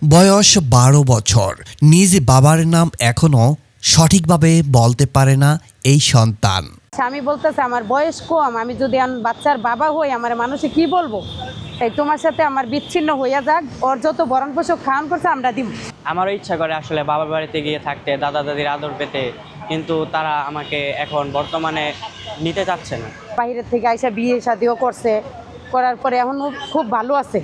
বয়স ১২ বছর। নিজ বাবার নাম এখনো সঠিকভাবে বলতে পারে না এই সন্তান। স্বামী বলতেছে আমার বয়স কম, আমি যদি বাচ্চার বাবা হই আমার মানুষে কি বলবো, এই তোমার সাথে আমার বিচ্ছিন্ন হইয়া যাক, ওর যত বরণ পোষক খাওয়ান করছে আমরা দিব। আমারও ইচ্ছা করে আসলে বাবার বাড়িতে গিয়ে থাকতে, দাদা দাদির আদর পেতে, কিন্তু তারা আমাকে এখন বর্তমানে নিতে চাচ্ছে না। বাইরের থেকে আইসা বিয়ে শাদিও করছে, করার পরে এখন ও খুব ভালো আছে,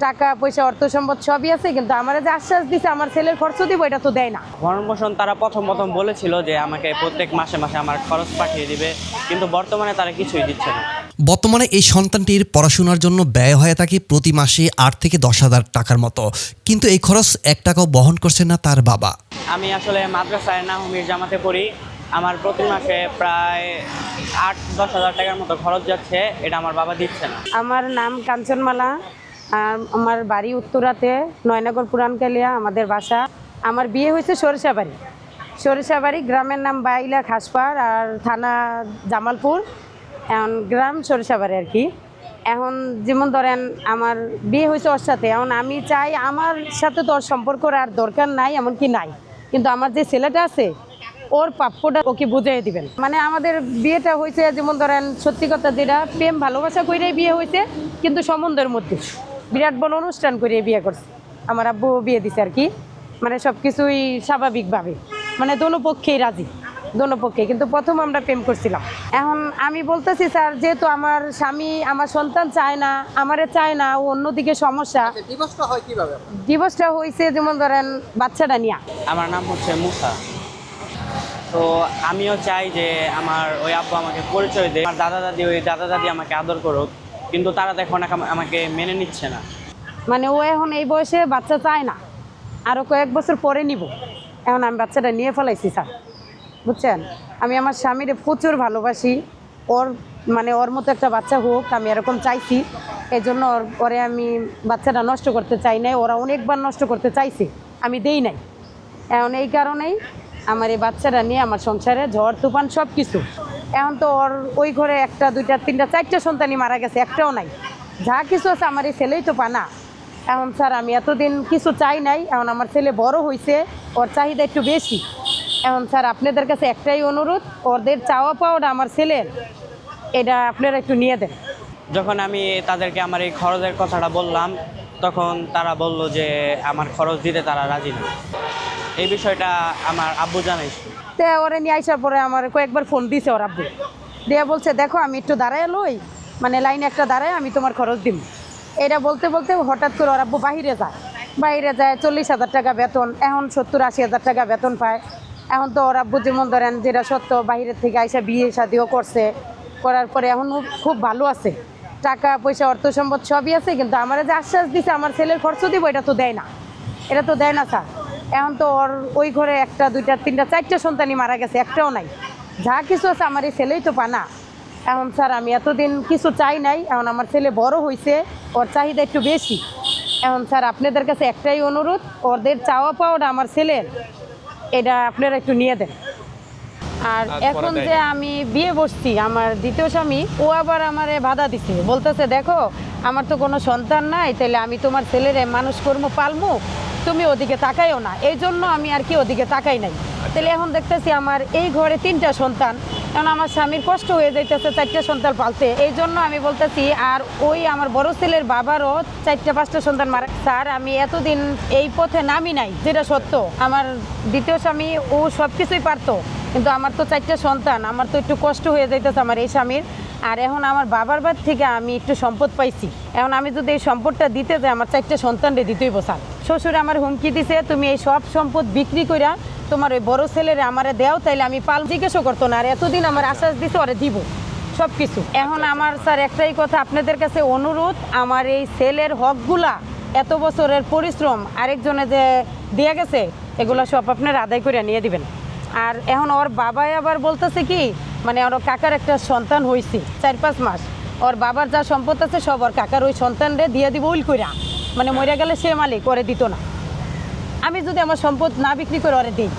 টাকা পয়সা অর্থ সম্পদ সবই আছে, কিন্তু আমার যে আশ্বাস দিছে আমার ছেলের খরচ দিব এটা তো দেয় না। ভরণ পোষণ তারা প্রথম বলেছিল যে আমাকে প্রত্যেক মাসে মাসে আমার খরচ পাঠিয়ে দিবে, কিন্তু বর্তমানে তারা কিছুই দিচ্ছে না। বর্তমানে এই সন্তানটির পড়াশোনার জন্য ব্যয় হয়ে থাকে প্রতি মাসে ৮ থেকে ১০,০০০ টাকার মতো, কিন্তু এই খরচ ১ টাকাও বহন করছে না তার বাবা। আমি আসলে মাদ্রাসায় নাহুমির জামাতে পড়ি, আমার প্রতি মাসে প্রায় ৮-১০ হাজার টাকার মতো খরচ যাচ্ছে, এটা আমার বাবা দিচ্ছে না। আমার নাম কাঞ্চনমালা, আর আমার বাড়ি উত্তরাতে, নয়নগর পুরানকালিয়া আমাদের বাসা। আমার বিয়ে হয়েছে সরিষাবাড়ি, গ্রামের নাম বাইলা খাসপাড় আর থানা জামালপুর, এখন গ্রাম সরিষাবাড়ি আর কি। এখন যেমন ধরেন আমার বিয়ে হয়েছে ওর সাথে, এখন আমি চাই আমার সাথে তো ওর সম্পর্ক আর দরকার নাই, এমনকি নাই, কিন্তু আমার যে ছেলেটা আছে ওর প্রাপ্যটা ওকে বুঝিয়ে দিবেন। মানে আমাদের বিয়েটা হয়েছে যেমন ধরেন সত্যি কথা যেটা প্রেম ভালোবাসা করেই বিয়ে হয়েছে, কিন্তু সম্বন্ধের মধ্যে বিরাট বড় অনুষ্ঠান করে বিয়ে করছে। আমার আব্বু বিয়ে দিছে আর কি, মানে সব কিছুই স্বাভাবিকভাবে, মানে দোনো পক্ষেই রাজি, দোনো পক্ষে। কিন্তু প্রথম আমরা প্রেম করছিলাম। এখন আমি বলতেছি স্যার, যেহেতু আমার স্বামী আমার সন্তান চায় না, আমারে চায় না, ও অন্যদিকে সমস্যা। ডিভোর্সটা হয়েছে যেমন ধরেন বাচ্চাটা নিয়ে। আমার নাম হচ্ছে মুসা। তো আমিও চাই যে আমার ওই আব্বু আমাকে পরিচয় দেয়, আমার দাদা দাদি আমাকে আদর করুক, কিন্তু তারা তো এখন আমাকে মেনে নিচ্ছে না। মানে ও এখন এই বয়সে বাচ্চা চায় না, আরও কয়েক বছর পরে নিব। এখন আমি বাচ্চাটা নিয়ে ফেলাইছি স্যার, বুঝছেন। আমি আমার স্বামীরে প্রচুর ভালোবাসি, ওর মতো একটা বাচ্চা হোক আমি এরকম চাইছি। এই জন্য ওরে আমি বাচ্চাটা নষ্ট করতে চাই নাই, ওরা অনেকবার নষ্ট করতে চাইছে, আমি দেই নাই। এখন এই কারণেই আমার এই বাচ্চাটা নিয়ে আমার সংসারে ঝড় তুফান সব কিছু। এখন তো ওর ওই ঘরে 1, 2, 3, 4 সন্তানই মারা গেছে, একটাও নাই। যা কিছু আছে আমার এই ছেলেই তো পানা। এখন স্যার আমি এতদিন কিছু চাই নাই, এখন আমার ছেলে বড় হয়েছে, ওর চাহিদা একটু বেশি। এখন স্যার আপনাদের কাছে একটাই অনুরোধ, ওদের চাওয়া পাওয়াটা আমার ছেলের, এটা আপনারা একটু নিয়ে দেন। যখন আমি তাদেরকে আমার এই খরচের কথাটা বললাম, তখন তারা বলল যে আমার খরচ দিতে তারা রাজি না। এই বিষয়টা আমার আব্বু জানাইছে। তো ওরা নিয়ে আসার পরে আমার কয়েকবার ফোন দিছে ওর আব্বু, দিয়ে বলছে দেখো আমি একটু দাঁড়ায় লই, মানে লাইনে একটা দাঁড়ায় আমি তোমার খরচ দিব। এটা বলতে বলতে হঠাৎ করে ওর আব্বু বাইরে যায় 40,000 টাকা বেতন, এখন 70-80 হাজার টাকা বেতন পায়। এখন তো ওর আব্বু যেমন ধরেন যেটা সত্য, বাইরের থেকে আইসা বিয়ে শাদিও করছে, করার পরে এখন খুব ভালো আছে, টাকা পয়সা অর্থ সম্পদ সবই আছে, কিন্তু আমার যে আশ্বাস দিছে আমার ছেলের খরচ দিব এটা তো দেয় না স্যার। এখন তো ওর ওই ঘরে 1, 2, 3, 4 সন্তানই মারা গেছে, একটাও নাই। যা কিছু আছে আমার এই ছেলেই তো পানা। এখন স্যার আমি এতদিন কিছু চাই নাই, এখন আমার ছেলে বড় হয়েছে, ওর চাহিদা একটু বেশি। এখন স্যার আপনাদের কাছে একটাই অনুরোধ, ওদের চাওয়া পাওয়াটা আমার ছেলের, এটা আপনারা একটু নিয়ে দেন। আর এখন যে আমি বিয়ে বসছি, আমার দ্বিতীয় স্বামী ও আবার আমারে বাধা দিছে, বলতেছে দেখো আমার তো কোনো সন্তান নাই, তাহলে আমি তোমার ছেলেরে মানুষ করবো পালমু, তুমি ওদিকে তাকাইও না। এই জন্য আমি আর কি ওদিকে তাকাই নাই। তাহলে এখন দেখতেছি আমার এই ঘরে 3টা সন্তান, এখন আমার স্বামীর কষ্ট হয়ে যাইতেছে 4টা সন্তান পালতে। এই জন্য আমি বলতেছি, আর ওই আমার বড় ছেলের বাবারও 4-5টা সন্তান মারা। স্যার আমি এতদিন এই পথে নামি নাই, যেটা সত্য। আমার দ্বিতীয় স্বামী ও সব কিছুই পারতো, কিন্তু আমার তো 4টা সন্তান, আমার তো একটু কষ্ট হয়ে যাইতেছে আমার এই স্বামীর। আর এখন আমার বাবার বাড়ি থেকে আমি একটু সম্পদ পাইছি, এখন আমি যদি এই সম্পদটা দিতে যাই আমার 4টা সন্তানরে দিতেই বসান। শ্বশুর আমার হুমকি দিছে, তুমি এই সব সম্পদ বিক্রি কইরা তোমার ওই বড় ছেলেরে আমারে দেও, তাইলে আমি পাল। জিজ্ঞেসও করতো না, আর এতদিন আমার আশ্বাস দিছে ওরে দিব সব কিছু। এখন আমার স্যার একটাই কথা আপনাদের কাছে অনুরোধ, আমার এই ছেলের হকগুলা, এত বছরের পরিশ্রম আরেকজনে যে দিয়ে গেছে, এগুলো সব আপনারা আদায় করে নিয়ে দিবেন। আর এখন ওর বাবাই আবার বলতেছে কি, মানে ওর কাকার একটা সন্তান হয়েছে 4-5 মাস, ওর বাবার যা সম্পদ আছে সব ওর কাকার ওই সন্তানরে দিয়ে দিব উইল কইরা, মানে মরে গেলে সে মালিক, ওরে দিত না। আমি যদি আমার সম্পদ না বিক্রি করে ওরে দিই।